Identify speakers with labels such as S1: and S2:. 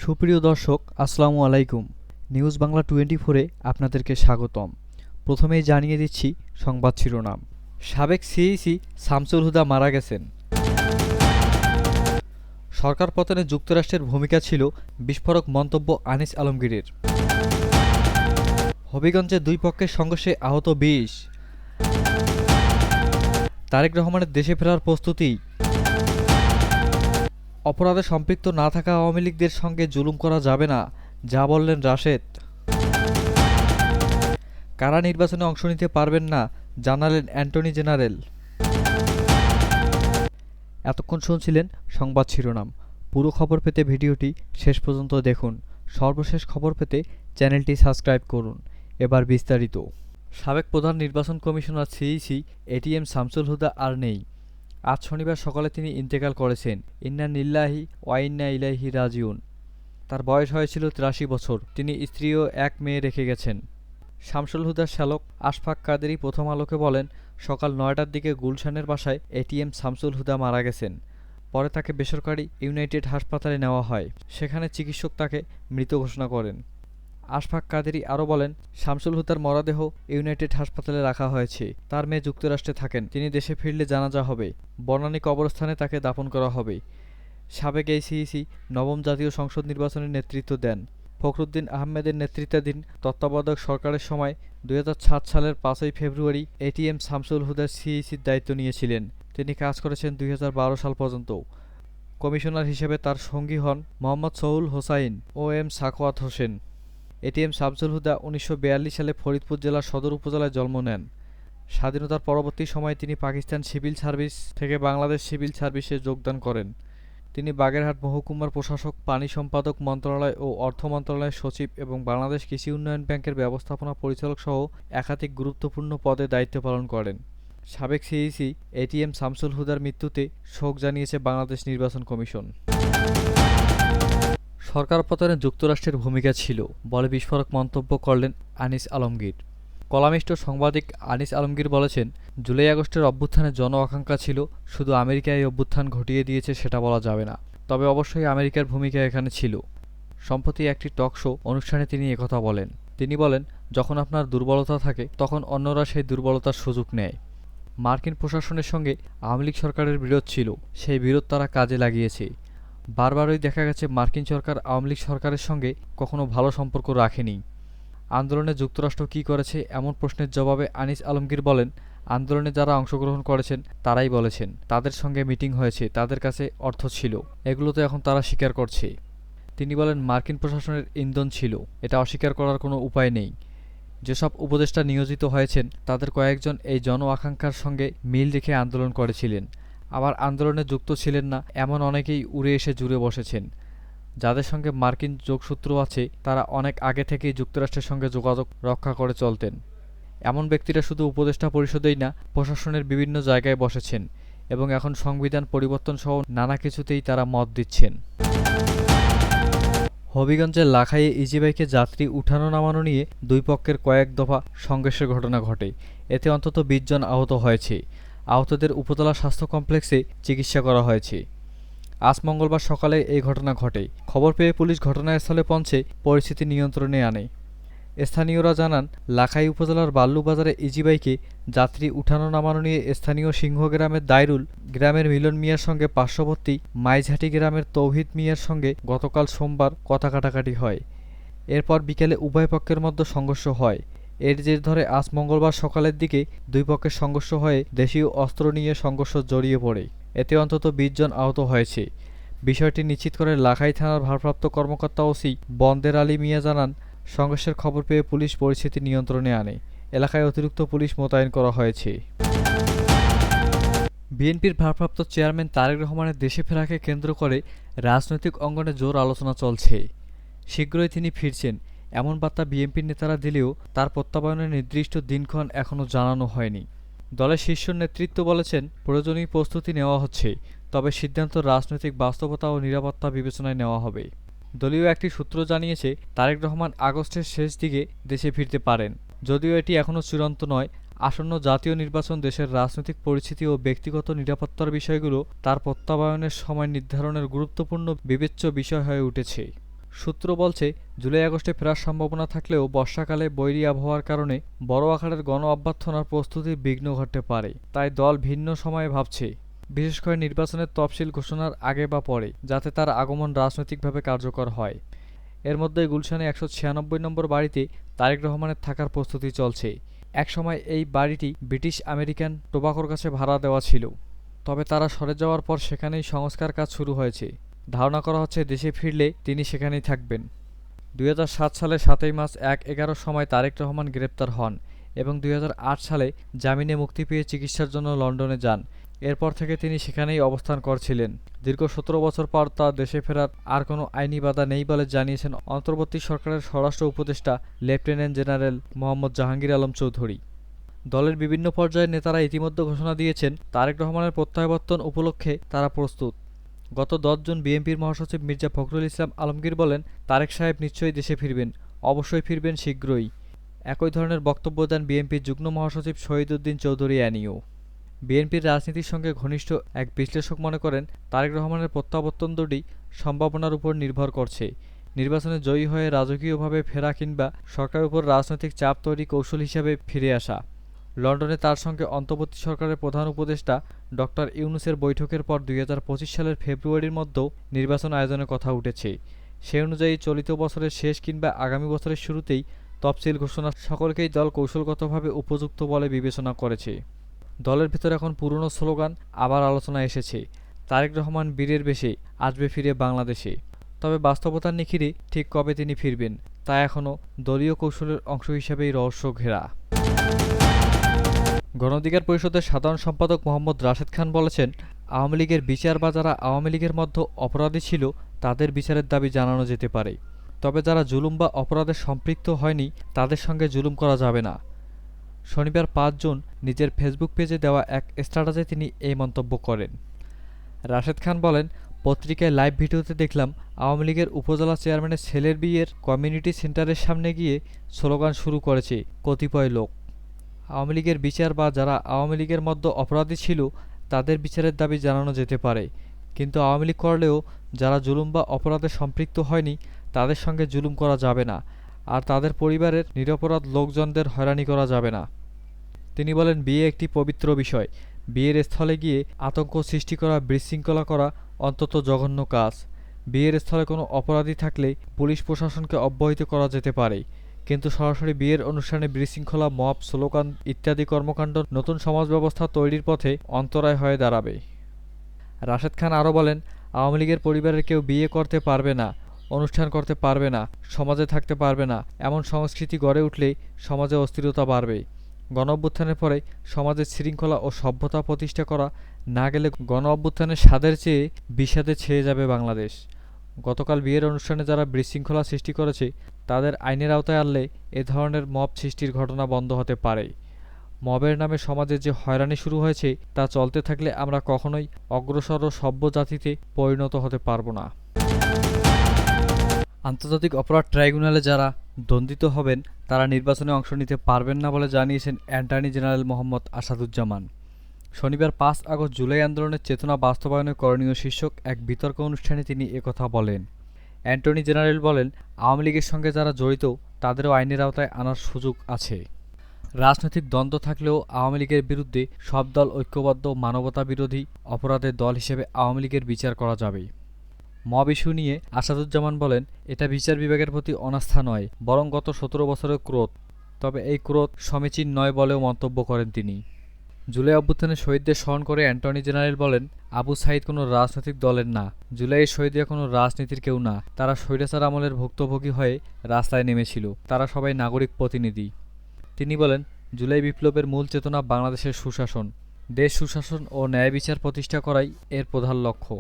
S1: সুপ্রিয় দর্শক, আসসালামু আলাইকুম। নিউজ বাংলা 24-এ আপনাদেরকে স্বাগতম। প্রথমেই জানিয়ে দিচ্ছি সংবাদ শিরোনাম। সাবেক সিইসি শামসুল হুদা মারা গেছেন। সরকার পতনে যুক্তরাষ্ট্রের ভূমিকা ছিল বিস্ফোরক মন্তব্য আনিস আলমগীরের। হবিগঞ্জে দুই পক্ষের সংঘর্ষে আহত 20। তারেক রহমানের দেশে ফেরার প্রস্তুতি। অপরাধে সম্পৃক্ত না থাকা আওয়ামী লীগদের সঙ্গে জুলুম করা যাবে না, যা বললেন রাশেদ। কারা নির্বাচনে অংশ নিতে পারবেন না, জানালেন অ্যাটর্নি জেনারেল। এতক্ষণ শুনছিলেন সংবাদ শিরোনাম। পুরো খবর পেতে ভিডিওটি শেষ পর্যন্ত দেখুন। সর্বশেষ খবর পেতে চ্যানেলটি সাবস্ক্রাইব করুন। এবার বিস্তারিত। সাবেক প্রধান নির্বাচন কমিশনার সিইসি এটিএম শামসুল হুদা আর নেই। আজ শনিবার সকালে তিনি ইন্তেকাল করেছেন। ইন্না লিল্লাহি ওয়া ইন্না ইলাইহি রাজিউন। তার বয়স হয়েছিল ৮৩ বছর। তিনি স্ত্রী ও এক মেয়ে রেখে গেছেন। শামসুল হুদার শ্যালক আশফাক কাদেরী প্রথম আলোকে বলেন, সকাল ৯টার দিকে গুলশানের বাসায় এটিএম শামসুল হুদা মারা গেছেন। পরে তাকে বেসরকারি ইউনাইটেড হাসপাতালে নেওয়া হয়। সেখানে চিকিৎসক তাকে মৃত ঘোষণা করেন। আশফাক কাদেরী আরও বলেন, শামসুল হুদার মরদেহ ইউনাইটেড হাসপাতালে রাখা হয়েছে। তার মেয়ে যুক্তরাষ্ট্রে থাকেন। তিনি দেশে ফিরলে জানাজা হবে। বনানী কবরস্থানে তাকে দাফন করা হবে। সাবেক এই সিইসি নবম জাতীয় সংসদ নির্বাচনের নেতৃত্ব দেন। ফখরুদ্দিন আহমেদের নেতৃত্বাধীন তত্ত্বাবধায়ক সরকারের সময় ২০০৭ সালের ৫ই ফেব্রুয়ারি এটিএম শামসুল হুদার সিইসির দায়িত্ব নিয়েছিলেন। তিনি কাজ করেছেন ২০১২ সাল পর্যন্ত। কমিশনার হিসেবে তার সঙ্গী হন মোহাম্মদ সহুল হোসাইন ও এম সাখাওয়াত হোসেন। এটিএম শামসুল হুদা ১৯৪২ সালে ফরিদপুর জেলার সদর উপজেলায় জন্ম নেন। স্বাধীনতার পরবর্তী সময়ে তিনি পাকিস্তান সিভিল সার্ভিস থেকে বাংলাদেশ সিভিল সার্ভিসে যোগদান করেন। তিনি বাগেরহাট মহকুমার প্রশাসক, পানি সম্পাদক মন্ত্রণালয় ও অর্থ মন্ত্রণালয়ের সচিব এবং বাংলাদেশ কৃষি উন্নয়ন ব্যাংকের ব্যবস্থাপনা পরিচালক সহ একাধিক গুরুত্বপূর্ণ পদে দায়িত্ব পালন করেন। সাবেক সিইসি এটিএম শামসুল হুদার মৃত্যুতে শোক জানিয়েছে বাংলাদেশ নির্বাচন কমিশন। সরকার পতনে যুক্তরাষ্ট্রের ভূমিকা ছিল বলে বিস্ফোরক মন্তব্য করলেন আনিস আলমগীর। কলামিস্ট ও সাংবাদিক আনিস আলমগীর বলেছেন, জুলাই আগস্টের অভ্যুত্থানের জন আকাঙ্ক্ষা ছিল, শুধু আমেরিকা এই অভ্যুত্থান ঘটিয়ে দিয়েছে সেটা বলা যাবে না। তবে অবশ্যই আমেরিকার ভূমিকা এখানে ছিল। সম্প্রতি একটি টক শো অনুষ্ঠানে তিনি একথা বলেন। তিনি বলেন, যখন আপনার দুর্বলতা থাকে তখন অন্যরা সেই দুর্বলতার সুযোগ নেয়। মার্কিন প্রশাসনের সঙ্গে আওয়ামী লীগ সরকারের বিরোধ ছিল, সেই বিরোধ তারা কাজে লাগিয়েছে। বারবারই দেখা গেছে মার্কিন সরকার আওয়ামী লীগ সরকারের সঙ্গে কখনো ভালো সম্পর্ক রাখেনি। আন্দোলনে যুক্তরাষ্ট্র কী করেছে এমন প্রশ্নের জবাবে আনিস আলমগীর বলেন, আন্দোলনে যারা অংশগ্রহণ করেছেন তারাই বলেছেন তাদের সঙ্গে মিটিং হয়েছে, তাদের কাছে অর্থ ছিল, এগুলো তো এখন তারা স্বীকার করছে। তিনি বলেন, মার্কিন প্রশাসনের ইন্ধন ছিল, এটা অস্বীকার করার কোনো উপায় নেই। যেসব উপদেষ্টা নিয়োজিত হয়েছেন তাদের কয়েকজন এই জন আকাঙ্ক্ষার সঙ্গে মিল রেখে আন্দোলন করেছিলেন। আবার আন্দোলনে যুক্ত ছিলেন না এমন অনেকেই উড়ে এসে জুড়ে বসেছেন। যাদের সঙ্গে মার্কিন যোগসূত্র আছে তারা অনেক আগে থেকেই যুক্তরাষ্ট্রের সঙ্গে যোগাযোগ রক্ষা করে চলতেন। এমন ব্যক্তিরা শুধু উপদেষ্টা পরিষদেই না, প্রশাসনের বিভিন্ন জায়গায় বসেছেন এবং এখন সংবিধান পরিবর্তন সহ নানা কিছুতেই তারা মত দিচ্ছেন। হবিগঞ্জের লাখাইয়ে ইজিবাইকে যাত্রী উঠানো নামানো নিয়ে দুই পক্ষের কয়েক দফা সংঘর্ষের ঘটনা ঘটে। এতে অন্তত ২০ জন আহত হয়েছে। আহতদের উপজেলা স্বাস্থ্য কমপ্লেক্সে চিকিৎসা করা হয়েছে। আজ মঙ্গলবার সকালে এই ঘটনা ঘটে। খবর পেয়ে পুলিশ ঘটনাস্থলে পৌঁছে পরিস্থিতি নিয়ন্ত্রণে আনে। স্থানীয়রা জানান, লাখাই উপজেলার বাল্লুবাজারে ইজিবাইকে যাত্রী উঠানো নামানো নিয়ে স্থানীয় সিংহ গ্রামের দায়রুল গ্রামের মিলন মিয়ার সঙ্গে পার্শ্ববর্তী মাইঝাটি গ্রামের তৌহিদ মিয়ার সঙ্গে গতকাল সোমবার কথা কাটাকাটি হয়। এরপর বিকেলে উভয় পক্ষের মধ্যে সংঘর্ষ হয়। এর জের ধরে আজ মঙ্গলবার সকালের দিকে দুই পক্ষের সংঘর্ষ হয়ে দেশীয় অস্ত্র নিয়ে সংঘর্ষ জড়িয়ে পড়ে। এতে অন্তত ২০ জন আহত হয়েছে। বিষয়টি নিশ্চিত করে লাখাই থানার ভারপ্রাপ্ত কর্মকর্তা ওসি বন্দের আলী মিয়া জানান, সংঘর্ষের খবর পেয়ে পুলিশ পরিস্থিতি নিয়ন্ত্রণে আনে। এলাকায় অতিরিক্ত পুলিশ মোতায়েন করা হয়েছে। বিএনপির ভারপ্রাপ্ত চেয়ারম্যান তারেক রহমানের দেশে ফেরাকে কেন্দ্র করে রাজনৈতিক অঙ্গনে জোর আলোচনা চলছে। শীঘ্রই তিনি ফিরছেন এমন বার্তা বিএনপির নেতারা দিলেও তার প্রত্যাবর্তনের নির্দিষ্ট দিনক্ষণ এখনও জানানো হয়নি। দলের শীর্ষ নেতৃত্ব বলেছেন, প্রয়োজনীয় প্রস্তুতি নেওয়া হচ্ছে, তবে সিদ্ধান্ত রাজনৈতিক বাস্তবতা ও নিরাপত্তা বিবেচনায় নেওয়া হবে। দলীয় একটি সূত্র জানিয়েছে, তারেক রহমান আগস্টের শেষ দিকে দেশে ফিরতে পারেন। যদিও এটি এখনও চূড়ান্ত নয়। আসন্ন জাতীয় নির্বাচন, দেশের রাজনৈতিক পরিস্থিতি ও ব্যক্তিগত নিরাপত্তার বিষয়গুলো তার প্রত্যাবর্তনের সময় নির্ধারণের গুরুত্বপূর্ণ বিবেচ্য বিষয় হয়ে উঠেছে। সূত্র বলছে, জুলাই আগস্টে ফেরার সম্ভাবনা থাকলেও বর্ষাকালে বৈরী আবহাওয়ার কারণে বড় আকারের গণ অভ্যর্থনার প্রস্তুতির বিঘ্ন ঘটতে পারে। তাই দল ভিন্ন সময়ে ভাবছে, বিশেষ করে নির্বাচনের তফসিল ঘোষণার আগে বা পরে, যাতে তার আগমন রাজনৈতিকভাবে কার্যকর হয়। এর মধ্যে গুলশানে ১৯৬ নম্বর বাড়িতে তারেক রহমানের থাকার প্রস্তুতি চলছে। একসময় এই বাড়িটি ব্রিটিশ আমেরিকান টোবাকোর কাছে ভাড়া দেওয়া ছিল। তবে তারা সরে যাওয়ার পর সেখানেই সংস্কার কাজ শুরু হয়েছে। ধারণা করা হচ্ছে দেশে ফিরলে তিনি সেখানেই থাকবেন। ২০০৭ সালে ৭ই মার্চ ১:১১ সময় তারেক রহমান গ্রেপ্তার হন এবং ২০০৮ সালে জামিনে মুক্তি পেয়ে চিকিৎসার জন্য লন্ডনে যান। এরপর থেকে তিনি সেখানেই অবস্থান করছিলেন। দীর্ঘ ১৭ বছর পর তার দেশে ফেরার আর কোনো আইনি বাধা নেই বলে জানিয়েছেন অন্তর্বর্তী সরকারের স্বরাষ্ট্র উপদেষ্টা লেফটেন্যান্ট জেনারেল মোহাম্মদ জাহাঙ্গীর আলম চৌধুরী। দলের বিভিন্ন পর্যায়ের নেতারা ইতিমধ্যে ঘোষণা দিয়েছেন, তারেক রহমানের প্রত্যাবর্তন উপলক্ষে তারা প্রস্তুত। গত ১০ জুন বিএনপির মহাসচিব মির্জা ফখরুল ইসলাম আলমগীর বলেন, তারেক সাহেব নিশ্চয়ই দেশে ফিরবেন, অবশ্যই ফিরবেন শীঘ্রই। একই ধরনের বক্তব্য দেন বিএনপির যুগ্ম মহাসচিব শহীদ উদ্দিন চৌধুরী অ্যানিও। বিএনপির রাজনীতির সঙ্গে ঘনিষ্ঠ এক বিশ্লেষক মনে করেন, তারেক রহমানের প্রত্যাবর্তন দুটি সম্ভাবনার উপর নির্ভর করছে। নির্বাচনে জয়ী হয়ে রাজকীয়ভাবে ফেরা কিংবা সরকারের উপর রাজনৈতিক চাপ তৈরি কৌশল হিসেবে ফিরে আসা। লন্ডনে তার সঙ্গে অন্তর্বর্তী সরকারের প্রধান উপদেষ্টা ড. ইউনূসের বৈঠকের পর ২০২৫ সালের ফেব্রুয়ারির মধ্যেও নির্বাচন আয়োজনের কথা উঠেছে। সে অনুযায়ী চলিত বছরের শেষ কিংবা আগামী বছরের শুরুতেই তফসিল ঘোষণা সকলকেই দল কৌশলগতভাবে উপযুক্ত বলে বিবেচনা করেছে। দলের ভেতর এখন পুরনো স্লোগান আবার আলোচনায় এসেছে, তারেক রহমান বীরের বেশে আসবে ফিরে বাংলাদেশে। তবে বাস্তবতার নিখিরে ঠিক কবে তিনি ফিরবেন তা এখনও দলীয় কৌশলের অংশ হিসেবেই রহস্য ঘেরা। গণ অধিকার পরিষদের সাধারণ সম্পাদক মোহাম্মদ রাশেদ খান বলেছেন, আওয়ামী লীগের বিচার বা যারা আওয়ামী লীগের মধ্যে অপরাধী ছিল তাদের বিচারের দাবি জানানো যেতে পারে। তবে যারা জুলুম বা অপরাধে সম্পৃক্ত হয়নি তাদের সঙ্গে জুলুম করা যাবে না। শনিবার ৫ জুন নিজের ফেসবুক পেজে দেওয়া এক স্ট্যাটাসে তিনি এই মন্তব্য করেন। রাশেদ খান বলেন, পত্রিকায় লাইভ ভিডিওতে দেখলাম আওয়ামী লীগের উপজেলা চেয়ারম্যানের ছেলের বিয়ের কমিউনিটি সেন্টারের সামনে গিয়ে স্লোগান শুরু করেছে কতিপয় লোক। আওয়ামী লীগের বিচার বা যারা আওয়ামী লীগের মধ্যে অপরাধী ছিল তাদের বিচারের দাবি জানানো যেতে পারে, কিন্তু আওয়ামী লীগ করলেও যারা জুলুম বা অপরাধে সম্পৃক্ত হয়নি তাদের সঙ্গে জুলুম করা যাবে না, আর তাদের পরিবারের নিরপরাধ লোকজনদের হয়রানি করা যাবে না। তিনি বলেন, বিয়ে একটি পবিত্র বিষয়। বিয়ের স্থলে গিয়ে আতঙ্ক সৃষ্টি করা, বিশৃঙ্খলা করা অন্তত জঘন্য কাজ। বিয়ের স্থলে কোনো অপরাধী থাকলে পুলিশ প্রশাসনকে অব্যাহত করা যেতে পারে, কিন্তু সরাসরি বিয়ের অনুষ্ঠানে বিশৃঙ্খলা, মব, স্লোগান ইত্যাদি কর্মকাণ্ড নতুন সমাজ ব্যবস্থা তৈরির পথে অন্তরায় হয়ে দাঁড়াবে। রাশেদ খান আরও বলেন, আওয়ামী লীগের পরিবারের কেউ বিয়ে করতে পারবে না, অনুষ্ঠান করতে পারবে না, সমাজে থাকতে পারবে না। এমন সংস্কৃতি গড়ে উঠলেই সমাজে অস্থিরতা বাড়বে। গণঅভ্যুত্থানের পরে সমাজে শৃঙ্খলা ও সভ্যতা প্রতিষ্ঠা করা না গেলে গণঅভ্যুত্থানের স্বাদের চেয়ে বিষাদে ছেয়ে যাবে বাংলাদেশ। গতকাল বিয়ের অনুষ্ঠানে যারা বিশৃঙ্খলা সৃষ্টি করেছে তাদের আইনের আওতায় আনলে এ ধরনের মব সৃষ্টির ঘটনা বন্ধ হতে পারে। মবের নামে সমাজে যে হয়রানি শুরু হয়েছে তা চলতে থাকলে আমরা কখনোই অগ্রসর ও সভ্য জাতিতে পরিণত হতে পারব না। আন্তর্জাতিক অপরাধ ট্রাইব্যুনালে যারা দণ্ডিত হবেন তারা নির্বাচনে অংশ নিতে পারবেন না বলে জানিয়েছেন অ্যাটর্নি জেনারেল মোহাম্মদ আসাদুজ্জামান। শনিবার ৫ আগস্ট জুলাই আন্দোলনের চেতনা বাস্তবায়নের করণীয় শীর্ষক এক বিতর্ক অনুষ্ঠানে তিনি একথা বলেন। অ্যাটর্নি জেনারেল বলেন, আওয়ামী লীগের সঙ্গে যারা জড়িত তাদেরও আইনের আওতায় আনার সুযোগ আছে। রাজনৈতিক দ্বন্দ্ব থাকলেও আওয়ামী লীগের বিরুদ্ধে সব দল ঐক্যবদ্ধ মানবতা বিরোধী অপরাধের দল হিসেবে আওয়ামী লীগের বিচার করা যাবে। মব ইস্যু নিয়ে আসাদুজ্জামান বলেন, এটা বিচার বিভাগের প্রতি অনাস্থা নয়, বরং গত ১৭ বছরের ক্রোধ। তবে এই ক্রোধ সমীচীন নয় বলেও মন্তব্য করেন তিনি। জুলাই অভ্যুত্থানে শহীদদের স্মরণ করে অ্যাটর্নি জেনারেল বলেন, আবু সাঈদ কোনো রাজনৈতিক দলের না, জুলাইয়ের শহীদরা কোনো রাজনীতির কেউ না। তারা স্বৈরাচার আমলের ভুক্তভোগী হয়ে রাস্তায় নেমেছিল, তারা সবাই নাগরিক প্রতিনিধি। তিনি বলেন, জুলাই বিপ্লবের মূল চেতনা বাংলাদেশের সুশাসন। দেশ সুশাসন ও ন্যায় বিচার প্রতিষ্ঠা করাই এর প্রধান লক্ষ্য।